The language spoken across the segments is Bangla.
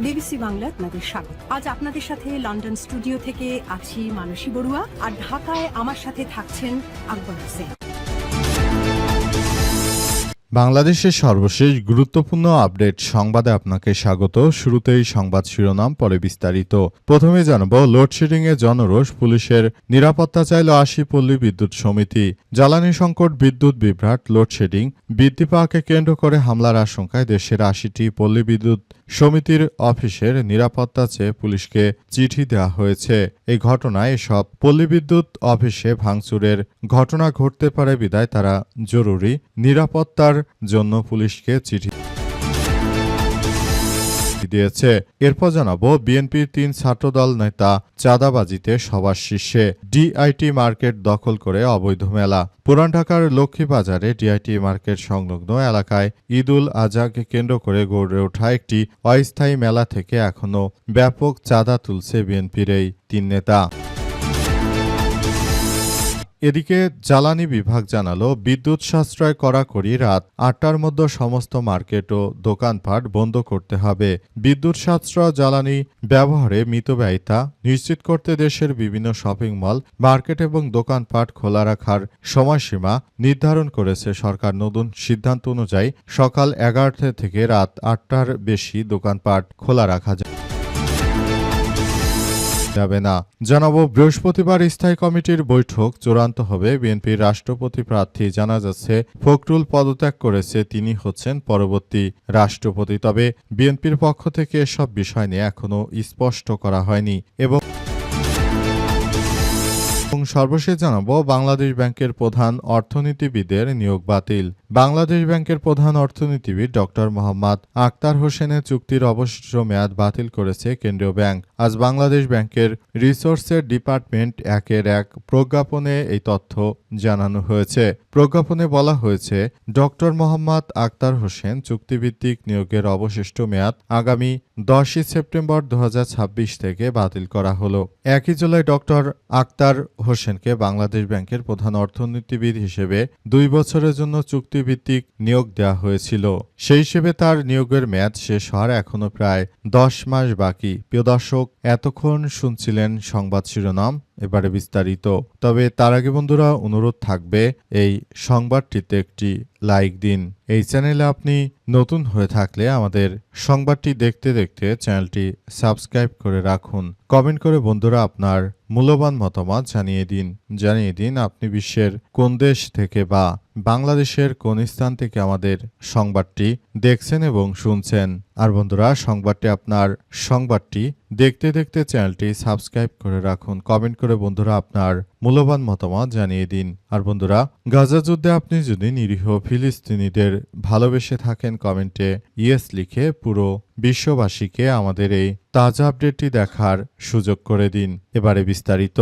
বিবিসি বাংলা আপনাদের স্বাগত। আজ আপনাদের সাথে লন্ডন স্টুডিও থেকে আছি মানসী বড়ুয়া, আর ঢাকায় আমার সাথে থাকছেন আকবর হোসেন। বাংলাদেশের সর্বশেষ গুরুত্বপূর্ণ আপডেট সংবাদে আপনাকে স্বাগত। শুরুতেই সংবাদ শিরোনাম, পরে বিস্তারিত। প্রথমে জানাব, লোডশেডিংয়ে জনরোষ, পুলিশের নিরাপত্তা চাইল ৮০ পল্লী বিদ্যুৎ সমিতি। জ্বালানি সংকট, বিদ্যুৎ বিভ্রাট, লোডশেডিং বৃদ্ধি পাওয়াকে কেন্দ্র করে হামলার আশঙ্কায় দেশের ৮০টি পল্লী বিদ্যুৎ সমিতির অফিসের নিরাপত্তা চেয়ে পুলিশকে চিঠি দেওয়া হয়েছে। এই ঘটনায় এসব পল্লী বিদ্যুৎ অফিসে ভাঙচুরের ঘটনা ঘটতে পারে বিধায় তারা জরুরি নিরাপত্তার জন্য পুলিশকে চিঠি দিয়েছে। এরপর জানাবো, বিএনপির ৩ ছাত্রদল নেতা চাঁদাবাজিতে সবার শীর্ষে। ডিআইটি মার্কেট দখল করে অবৈধ মেলা। পুরান ঢাকার লক্ষ্মীবাজারে ডিআইটি মার্কেট সংলগ্ন এলাকায় ঈদুল আজহাকে কেন্দ্র করে গড়ে ওঠা একটি অস্থায়ী মেলা থেকে এখনও ব্যাপক চাঁদা তুলছে বিএনপির এই ৩ নেতা। এদিকে জ্বালানি বিভাগ জানালো, বিদ্যুৎ সাশ্রয় কড়াকড়ি, রাত ৮টার মধ্যে সমস্ত মার্কেট ও দোকানপাট বন্ধ করতে হবে। বিদ্যুৎ সাশ্রয় জ্বালানি ব্যবহারে মিতব্যয়িতা নিশ্চিত করতে দেশের বিভিন্ন শপিং মল, মার্কেট এবং দোকানপাট খোলা রাখার সময়সীমা নির্ধারণ করেছে সরকার। নতুন সিদ্ধান্ত অনুযায়ী সকাল 11টা থেকে রাত ৮টার বেশি দোকানপাট খোলা রাখা যাবে না। জানাবো, বৃহস্পতিবার স্থায়ী কমিটির বৈঠক চূড়ান্ত হবে। বিএনপির রাষ্ট্রপতি প্রার্থী জানা যাচ্ছে ফখরুল পদত্যাগ করেছে, তিনি হচ্ছেন পরবর্তী রাষ্ট্রপতি। তবে বিএনপির পক্ষ থেকে এসব বিষয় নিয়ে এখনও স্পষ্ট করা হয়নি। এবং সর্বশেষ জানাবো, বাংলাদেশ ব্যাংকের প্রধান অর্থনীতিবিদের নিয়োগ বাতিল। বাংলাদেশ ব্যাংকের প্রধান অর্থনীতিবিদ ড মোহাম্মদ আখতার হোসেনের চুক্তির অবশিষ্ট মেয়াদ বাতিল করেছে কেন্দ্রীয় ব্যাংক। আজ বাংলাদেশ ব্যাংকের রিসোর্সের ডিপার্টমেন্ট ১ প্রজ্ঞাপনে এই তথ্য জানানো হয়েছে। প্রজ্ঞাপনে বলা হয়েছে, ড মোহাম্মদ আখতার হোসেন চুক্তিভিত্তিক নিয়োগের অবশিষ্ট মেয়াদ আগামী ১০ সেপ্টেম্বর ২০২৬ থেকে বাতিল করা হলো। ১ জুলাই ড আখতার হোসেনকে বাংলাদেশ ব্যাংকের প্রধান অর্থনীতিবিদ হিসেবে ২ বছরের জন্য চুক্তিভিত্তিক নিয়োগ দেওয়া হয়েছিল। সেই হিসেবে তার নিয়োগের মেয়াদ শেষ হওয়ার এখনও প্রায় ১০ মাস বাকি। প্রিয় দর্শক, এতক্ষণ শুনছিলেন সংবাদ শিরোনাম, এবারে বিস্তারিত। তবে তার আগে বন্ধুরা, অনুরোধ থাকবে এই সংবাদটিতে একটি লাইক দিন। এই চ্যানেলে আপনি নতুন হয়ে থাকলে আমাদের সংবাদটি দেখতে দেখতে চ্যানেলটি সাবস্ক্রাইব করে রাখুন। কমেন্ট করে বন্ধুরা আপনার মূল্যবান মতামত জানিয়ে দিন আপনি বিশ্বের কোন দেশ থেকে বা বাংলাদেশের কোন স্থান থেকে আমাদের সংবাদটি দেখছেন এবং শুনছেন। আর বন্ধুরা, সংবাদটি দেখতে দেখতে চ্যানেলটি সাবস্ক্রাইব করে রাখুন। কমেন্ট করে বন্ধুরা আপনার মূল্যবান মতামত জানিয়ে দিন। আর বন্ধুরা, গাজা যুদ্ধে আপনি যদি নিরীহ ফিলিস্তিনিদের ভালোবেসে থাকেন, কমেন্টে ইয়েস লিখে পুরো বিশ্ববাসীকে আমাদের এই তাজা আপডেটটি দেখার সুযোগ করে দিন। এবারে বিস্তারিত।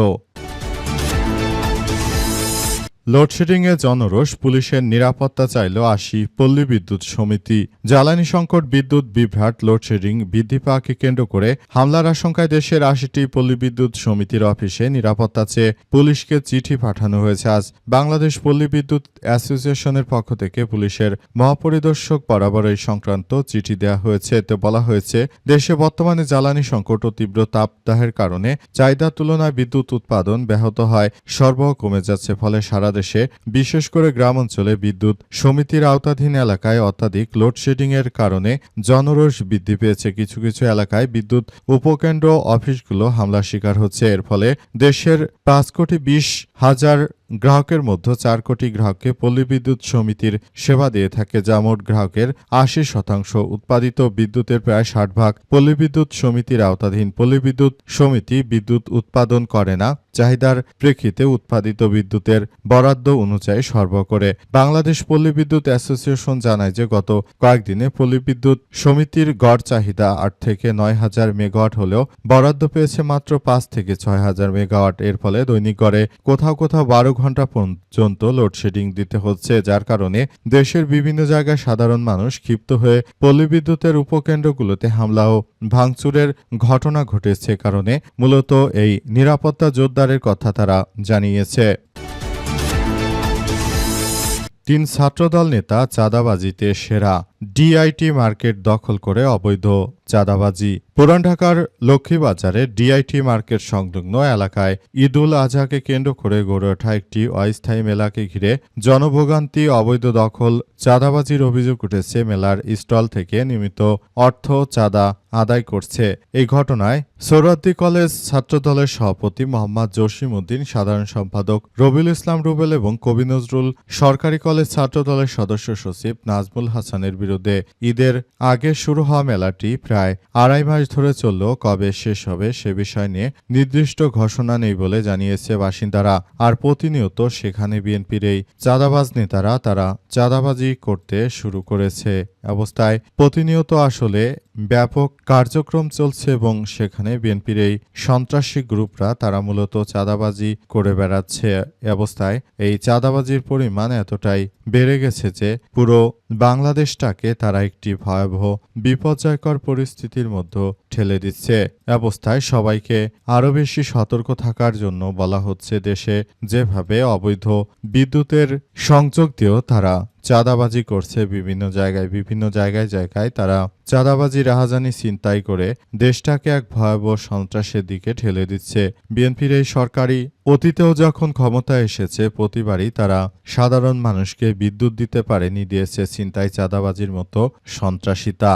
লোডশেডিংয়ে জনরোষ, পুলিশের নিরাপত্তা চাইল ৮০ পল্লী বিদ্যুৎ সমিতি। জ্বালানি সংকট, বিদ্যুৎ বিভ্রাট, লোডশেডিং বৃদ্ধি পাওয়াকে কেন্দ্র করে হামলার আশঙ্কায় দেশের ৮০টি পল্লী বিদ্যুৎ সমিতির অফিসে নিরাপত্তা চেয়ে পুলিশকে চিঠি পাঠানো হয়েছে। আজ বাংলাদেশ পল্লী বিদ্যুৎ অ্যাসোসিয়েশনের পক্ষ থেকে পুলিশের মহাপরিদর্শক বরাবর এই সংক্রান্ত চিঠি দেওয়া হয়েছে। এতে বলা হয়েছে, দেশে বর্তমানে জ্বালানি সংকট ও তীব্র তাপদাহের কারণে চাহিদার তুলনায় বিদ্যুৎ উৎপাদন ব্যাহত হয়, সরবরাহ কমে যাচ্ছে। ফলে সারা দেশে বিশেষ করে গ্রাম অঞ্চলে বিদ্যুৎ সমিতির আওতাধীন এলাকায় অত্যাধিক লোডশেডিং এর কারণে জনরোষ বৃদ্ধি পেয়েছে। কিছু কিছু এলাকায় বিদ্যুৎ উপকেন্দ্র অফিসগুলো হামলার শিকার হচ্ছে। এর ফলে দেশের ৫,২০,০০০ গ্রাহকের মধ্যে ৪ কোটি গ্রাহককে পল্লী বিদ্যুৎ সমিতির সেবা দিয়ে থাকে, যা মোট গ্রাহকের ৮০%। উৎপাদিত বিদ্যুতের প্রায় ৬০ পল্লী বিদ্যুৎ সমিতির আওতাধীন। পল্লী বিদ্যুৎ সমিতি বিদ্যুৎ উৎপাদন করে না, চাহিদার প্রেক্ষিতে উৎপাদিত বিদ্যুতের বরাদ্দ অনুযায়ী সরবরাহ করে। বাংলাদেশ পল্লী বিদ্যুৎ অ্যাসোসিয়েশন জানায় যে গত কয়েকদিনে পল্লী বিদ্যুৎ সমিতির গড় চাহিদা ৮ থেকে ৯,০০০ মেগাওয়াট হলেও বরাদ্দ পেয়েছে মাত্র ৫ থেকে ৬,০০০ মেগাওয়াট। এর ফলে দৈনিক গড়ে কোথাও ১২ ঘন্টা পর্যন্ত লোডশেডিং দিতে হচ্ছে, যার কারণে দেশের বিভিন্ন জায়গায় সাধারণ মানুষ ক্ষিপ্ত হয়ে পল্লী বিদ্যুতের উপকেন্দ্রগুলোতে হামলা ও ভাঙচুরের ঘটনা ঘটেছে। কারণে মূলত এই নিরাপত্তা জোরদারের কথা তারা জানিয়েছে। ৩ ছাত্রদল নেতা চাঁদাবাজিতে সেরা। ডিআইটি মার্কেট দখল করে অবৈধ চাঁদাবাজি। পুরান ঢাকার লক্ষ্মীবাজারে ডিআইটি মার্কেট সংলগ্ন এলাকায় ঈদুল আজহাকে কেন্দ্র করে গড়ে ওঠা একটি অস্থায়ী মেলাকে ঘিরে জনভোগান্তি, অবৈধ দখল, চাঁদাবাজির অভিযোগ উঠেছে। মেলার স্টল থেকে নিয়মিত অর্থ চাঁদা আদায় করছে। এই ঘটনায় সোহরাওয়ার্দী কলেজ ছাত্রদলের সভাপতি মোহাম্মদ জসিম উদ্দিন, সাধারণ সম্পাদক রবিউল ইসলাম রুবেল এবং কবি নজরুল, সরকারি কলেজ ছাত্রদলের সদস্য সচিব নাজমুল হাসানের বিরুদ্ধে ঈদের আগে শুরু হওয়া মেলাটি প্রায় আড়াই মাস ধরে চলল। কবে শেষ হবে সে বিষয় নিয়ে নির্দিষ্ট ঘোষণা নেই বলে জানিয়েছে বাসিন্দারা। আর প্রতিনিয়ত সেখানে বিএনপির এই চাঁদাবাজ নেতারা তারা চাঁদাবাজি করতে শুরু করেছে। অবস্থায় প্রতিনিয়ত আসলে ব্যাপক কার্যক্রম চলছে এবং সেখানে বিএনপির এই সন্ত্রাসী গ্রুপরা তারা মূলত চাঁদাবাজি করে বেড়াচ্ছে। অবস্থায় এই চাঁদাবাজির পরিমাণ এতটাই বেড়ে গেছে যে পুরো বাংলাদেশটাকে তারা একটি ভয়াবহ বিপর্যয়কর পরিস্থিতির মধ্যে ঠেলে দিচ্ছে। অবস্থায় সবাইকে আরও বেশি সতর্ক থাকার জন্য বলা হচ্ছে। দেশে যেভাবে অবৈধ বিদ্যুতের সংযোগ দিয়েও তারা চাঁদাবাজি করছে, বিভিন্ন জায়গায় তারা চাঁদাবাজি, রাহাজানি, ছিনতাই করে দেশটাকে এক ভয়াবহ সন্ত্রাসের দিকে ঠেলে দিচ্ছে। বিএনপির এই সরকারি অতীতেও যখন ক্ষমতায় এসেছে প্রতিবারই তারা সাধারণ মানুষকে বিদ্যুৎ দিতে পারেনি, দিয়েছে ছিনতাই, চাঁদাবাজির মতো সন্ত্রাসিতা।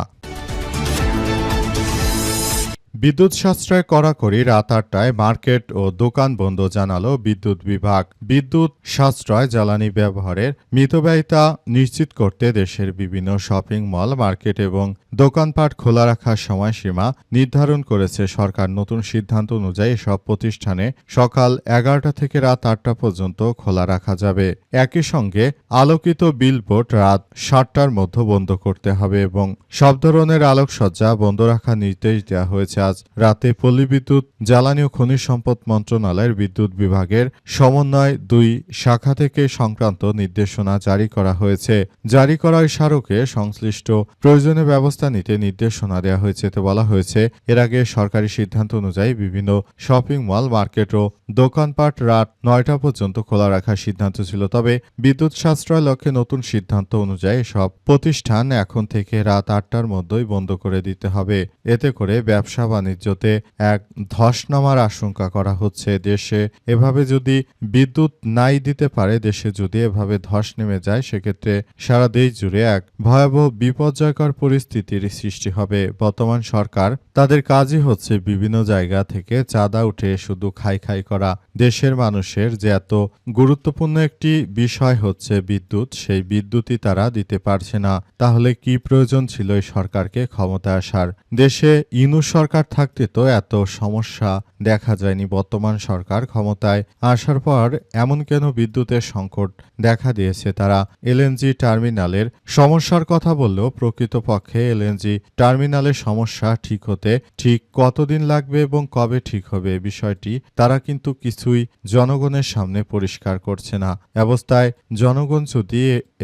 বিদ্যুৎ সাশ্রয় কড়াকড়ি, রাত ৮টায় মার্কেট ও দোকান বন্ধ জানালো বিদ্যুৎ বিভাগ। বিদ্যুৎ সাশ্রয়, জ্বালানি ব্যবহারের মিতব্যয়িতা নিশ্চিত করতে দেশের বিভিন্ন শপিং মল, মার্কেট এবং দোকানপাট খোলা রাখার সময়সীমা নির্ধারণ করেছে সরকার। নতুন সিদ্ধান্ত অনুযায়ী সব প্রতিষ্ঠানে সকাল ১১টা থেকে রাত ৮টা পর্যন্ত খোলা রাখা যাবে। একই সঙ্গে আলোকিত বিলবোর্ড রাত ৭টার মধ্যে বন্ধ করতে হবে এবং সব ধরনের আলোকসজ্জা বন্ধ রাখার নির্দেশ দেওয়া হয়েছে। আজ রাতে পল্লী বিদ্যুৎ, জ্বালানি ও খনিজ সম্পদ মন্ত্রণালয়ের বিদ্যুৎ বিভাগের সমন্বয় ২ শাখা থেকে সংক্রান্ত নির্দেশনা জারি করা হয়েছে। জারি করা ওই স্মারকে সংশ্লিষ্ট প্রয়োজনীয় ব্যবস্থা নিতে নির্দেশনা দেওয়া হয়েছে। এতে বলা হয়েছে, এর আগে সরকারি সিদ্ধান্ত অনুযায়ী বিভিন্ন শপিং মল, মার্কেট ও দোকানপাট রাত ৯টা পর্যন্ত খোলা রাখার সিদ্ধান্ত ছিল। তবে বিদ্যুৎ সাশ্রয় লক্ষ্যে নতুন সিদ্ধান্ত অনুযায়ী সব প্রতিষ্ঠান এখন থেকে রাত ৮টার মধ্যেই বন্ধ করে দিতে হবে। এতে করে ব্যবসা বাণিজ্যতে এক ধস নামার আশঙ্কা করা হচ্ছে। দেশে এভাবে যদি বিদ্যুৎ নাই দিতে পারে, দেশে যদি এভাবে ধস নেমে যায়, সেক্ষেত্রে সারা দেশ জুড়ে এক ভয়াবহ বিপর্যয়কর পরিস্থিতির সৃষ্টি হবে। বর্তমান সরকার তাদের কাজই হচ্ছে বিভিন্ন জায়গা থেকে চাঁদা উঠে শুধু খাই করা। দেশের মানুষের যে এত গুরুত্বপূর্ণ একটি বিষয় হচ্ছে বিদ্যুৎ, সেই বিদ্যুৎই তারা দিতে পারছে না। তাহলে কি প্রয়োজন ছিল এই সরকারকে ক্ষমতায় আসার? দেশে ইনু সরকার থাকতে তো এত সমস্যা দেখা যায়নি। বর্তমান সরকার ক্ষমতায় আসার পর এমন কেন বিদ্যুতের সংকট দেখা দিয়েছে? তারা এলএনজি টার্মিনালের সমস্যার কথা বললেও প্রকৃতপক্ষে এলএনজি টার্মিনালের সমস্যা ঠিক হতে ঠিক কতদিন লাগবে এবং কবে ঠিক হবে বিষয়টি তারা কিন্তু কিছুই জনগণের সামনে পরিষ্কার করছে না। অবস্থায় জনগণ যদি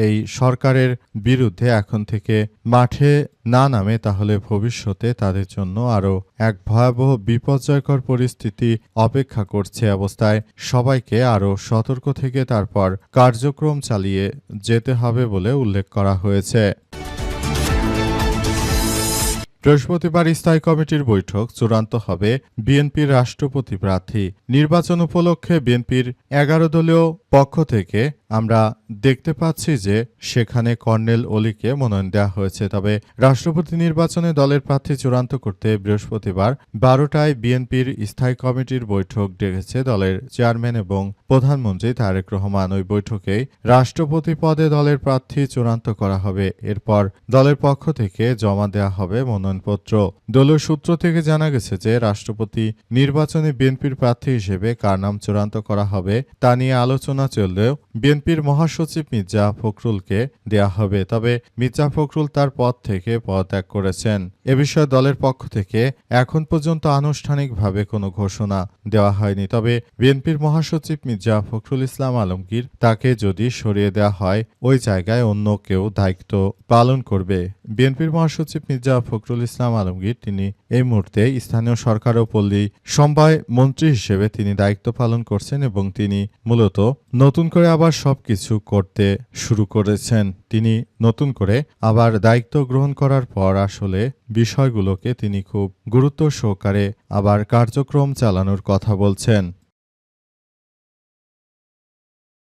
এই সরকারের বিরুদ্ধে এখন থেকে মাঠে না নামে, তাহলে ভবিষ্যতে তাদের জন্য আরও এক ভয়াবহ বিপর্যয়কর পরিস্থিতি অপেক্ষা করছে। অবস্থায় সবাইকে আরও সতর্ক থেকে তারপর কার্যক্রম চালিয়ে যেতে হবে বলে উল্লেখ করা হয়েছে। বৃহস্পতিবার স্থায়ী কমিটির বৈঠক, চূড়ান্ত হবে বিএনপির রাষ্ট্রপতি প্রার্থী। নির্বাচন উপলক্ষে বিএনপির ১১ দলীয় পক্ষ থেকে আমরা দেখতে পাচ্ছি যে সেখানে কর্নেল অলিকে মনোনয়ন দেওয়া হয়েছে। তবে রাষ্ট্রপতি নির্বাচনে দলের প্রার্থী চূড়ান্ত করতে বৃহস্পতিবার ১২টায় বিএনপির স্থায়ী কমিটির বৈঠক ডেকেছে দলের চেয়ারম্যান এবং প্রধানমন্ত্রী তারেক রহমান। ওই বৈঠকেই রাষ্ট্রপতি পদে দলের প্রার্থী চূড়ান্ত করা হবে। এরপর দলের পক্ষ থেকে জমা দেওয়া হবে মনোনয়নপত্র। দলীয় সূত্র থেকে জানা গেছে যে রাষ্ট্রপতি নির্বাচনে বিএনপির প্রার্থী হিসেবে কার নাম চূড়ান্ত করা হবে তা নিয়ে আলোচনা চললেও বিএনপির মহাসচিব মির্জা ফখরুলকে দেয়া হবে। তবে মির্জা ফখরুল তার পদ থেকে পদত্যাগ করেছেন। এ বিষয়ে দলের পক্ষ থেকে এখন পর্যন্ত আনুষ্ঠানিকভাবে কোনো ঘোষণা দেওয়া হয়নি। তবে বিএনপির মহাসচিব মির্জা ফখরুল ইসলাম আলমগীর, তাকে যদি সরিয়ে দেওয়া হয় ওই জায়গায় অন্য কেউ দায়িত্ব পালন করবে। বিএনপির মহাসচিব মির্জা ফখরুল ইসলাম আলমগীর তিনি এই মুহূর্তে স্থানীয় সরকার ও পল্লী সমবায় মন্ত্রী হিসেবে তিনি দায়িত্ব পালন করছেন এবং তিনি মূলত নতুন করে আবার সবকিছু করতে শুরু করেছেন। তিনি নতুন করে আবার দায়িত্ব গ্রহণ করার পর আসলে বিষয়গুলোকে তিনি খুব গুরুত্ব সহকারে আবার কার্যক্রম চালানোর কথা বলছেন।